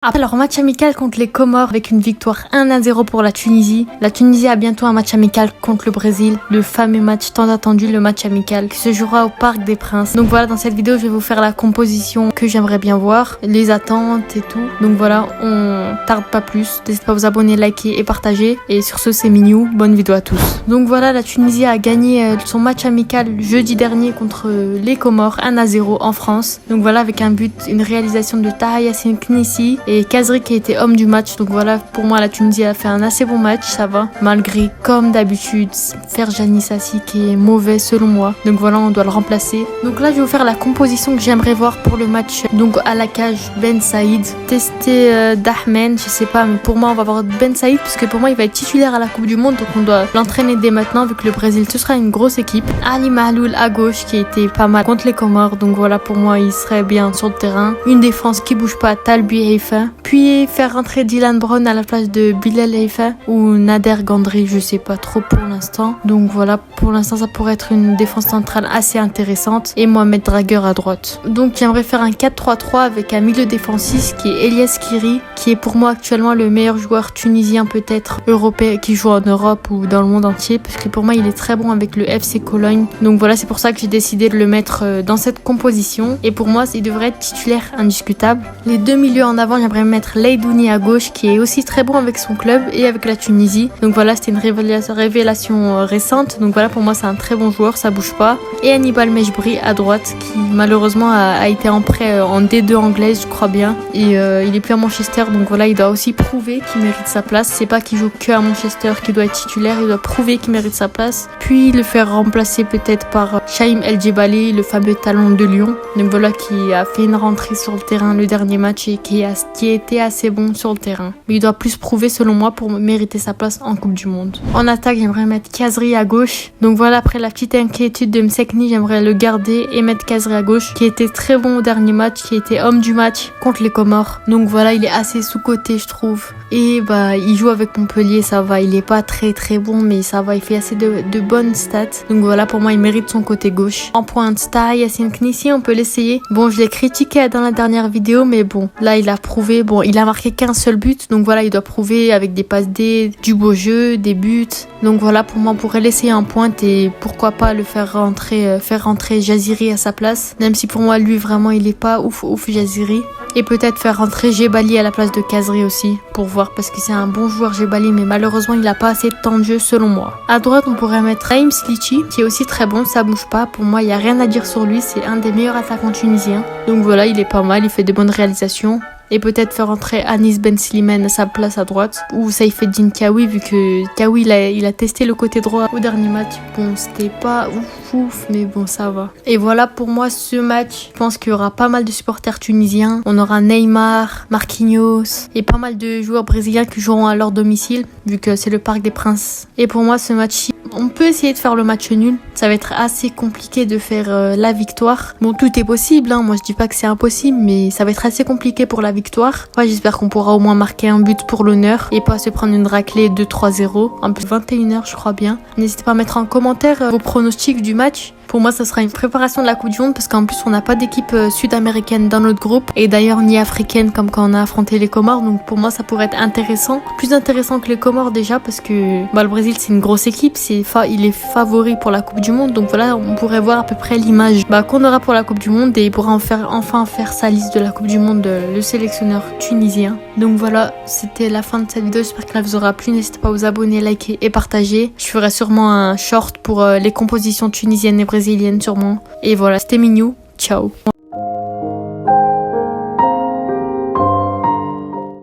Alors match amical contre les Comores avec une victoire 1-0 pour la Tunisie. La Tunisie a bientôt un match amical contre le Brésil, le fameux match tant attendu, le match amical qui se jouera au Parc des Princes. Donc voilà, dans cette vidéo je vais vous faire la composition que j'aimerais bien voir, les attentes et tout. Donc voilà, on tarde pas plus, n'hésitez pas à vous abonner, liker et partager. Et sur ce, c'est Mignou, bonne vidéo à tous. Donc voilà, la Tunisie a gagné son match amical jeudi dernier contre les Comores 1-0 en France. Donc voilà, avec un but, une réalisation de Taha Yassine Knissi et Kazri qui a été homme du match. Donc voilà, pour moi la Tunisie a fait un assez bon match, ça va, malgré comme d'habitude Ferjani Sassi qui est mauvais selon moi. Donc voilà, on doit le remplacer. Donc là je vais vous faire la composition que j'aimerais voir pour le match. Donc à la cage, Ben Saïd, testé Dahmen, je sais pas, mais pour moi on va voir Ben Saïd parce que pour moi il va être titulaire à la Coupe du Monde, donc on doit l'entraîner dès maintenant vu que le Brésil ce sera une grosse équipe. Ali Mahloul à gauche qui a été pas mal contre les Comores, donc voilà, pour moi il serait bien sur le terrain. Une défense qui bouge pas, Talbi Haifa, puis faire rentrer Dylan Brown à la place de Bilal Haifa ou Nader Gandri, je sais pas trop pour l'instant. Donc voilà, pour l'instant ça pourrait être une défense centrale assez intéressante et Mohamed Dragueur à droite. Donc j'aimerais faire un 4-3-3 avec un milieu défensif qui est Elias Kiri, qui est pour moi actuellement le meilleur joueur tunisien peut-être européen qui joue en Europe ou dans le monde entier, parce que pour moi il est très bon avec le FC Cologne. Donc voilà, c'est pour ça que j'ai décidé de le mettre dans cette composition et pour moi il devrait être titulaire indiscutable. Les deux milieux en avant, j'aimerais mettre Leidouni à gauche qui est aussi très bon avec son club et avec la Tunisie. Donc voilà, c'était une révélation récente. Donc voilà, pour moi c'est un très bon joueur, ça bouge pas. Et Hannibal Mejbri à droite qui malheureusement a été en prêt en D2 anglaise, je crois bien. Et il est plus à Manchester, donc voilà, il doit aussi prouver qu'il mérite sa place. C'est pas qu'il joue que à Manchester qu'il doit être titulaire, il doit prouver qu'il mérite sa place. Puis le faire remplacer peut-être par Chaim El Djebali, le fameux talon de Lyon. Donc voilà, qui a fait une rentrée sur le terrain le dernier match et qui a été assez bon sur le terrain. Mais il doit plus prouver selon moi pour mériter sa place en Coupe du Monde. En attaque, j'aimerais mettre Kazri à gauche. Donc voilà, après la petite inquiétude de Msekni, j'aimerais le garder et mettre Kazri à gauche, qui était très bon au dernier match, qui était homme du match contre les Comores. Donc voilà, il est assez sous-coté je trouve. Et bah il joue avec Montpellier, ça va, il est pas très bon mais ça va, il fait assez de bonnes stats. Donc voilà, pour moi il mérite son côté gauche. En pointe, Taha Yassine Knissi, on peut l'essayer. Bon, je l'ai critiqué dans la dernière vidéo, mais bon, là il a prouvé. Bon, il a marqué qu'un seul but, donc voilà, il doit prouver avec des passes D, du beau jeu, des buts. Donc voilà, pour moi on pourrait l'essayer en pointe et pourquoi pas le faire rentrer Jaziri à sa place, même si pour moi lui vraiment il est pas ouf Jaziri. Et peut-être faire rentrer Djebali à la place de Kazri aussi, pour voir, parce que c'est un bon joueur Djebali, mais malheureusement il a pas assez de temps de jeu selon moi. À droite on pourrait mettre Raïm Slichi, qui est aussi très bon, ça bouge pas, pour moi il y a rien à dire sur lui, c'est un des meilleurs attaquants tunisiens. Donc voilà, il est pas mal, il fait de bonnes réalisations. Et peut-être faire entrer Anis Ben Slimane à sa place à droite, ou Saïfeddine Kaoui, vu que Kaoui il a testé le côté droit au dernier match. Bon, c'était pas ouf, mais bon, ça va. Et voilà pour moi ce match. Je pense qu'il y aura pas mal de supporters tunisiens. On aura Neymar, Marquinhos et pas mal de joueurs brésiliens qui joueront à leur domicile, vu que c'est le Parc des Princes. Et pour moi ce match, on peut essayer de faire le match nul. Ça va être assez compliqué de faire la victoire. Bon, tout est possible, hein. Moi je dis pas que c'est impossible, mais ça va être assez compliqué pour la victoire. Ouais, j'espère qu'on pourra au moins marquer un but pour l'honneur et pas se prendre une raclée 2-3-0. Un peu 21h je crois bien. N'hésitez pas à mettre en commentaire vos pronostics du match. Pour moi, ça sera une préparation de la Coupe du Monde parce qu'en plus, on n'a pas d'équipe sud-américaine dans notre groupe et d'ailleurs ni africaine comme quand on a affronté les Comores. Donc pour moi, ça pourrait être intéressant. Plus intéressant que les Comores déjà parce que le Brésil, c'est une grosse équipe. Il est favori pour la Coupe du Monde. Donc voilà, on pourrait voir à peu près l'image qu'on aura pour la Coupe du Monde et il pourra enfin faire sa liste de la Coupe du Monde, le sélectionneur tunisien. Donc voilà, c'était la fin de cette vidéo. J'espère qu'elle vous aura plu. N'hésitez pas à vous abonner, liker et partager. Je ferai sûrement un short pour les compositions tunisiennes et brésilienne sûrement. Et voilà, c'était Mignou. Ciao.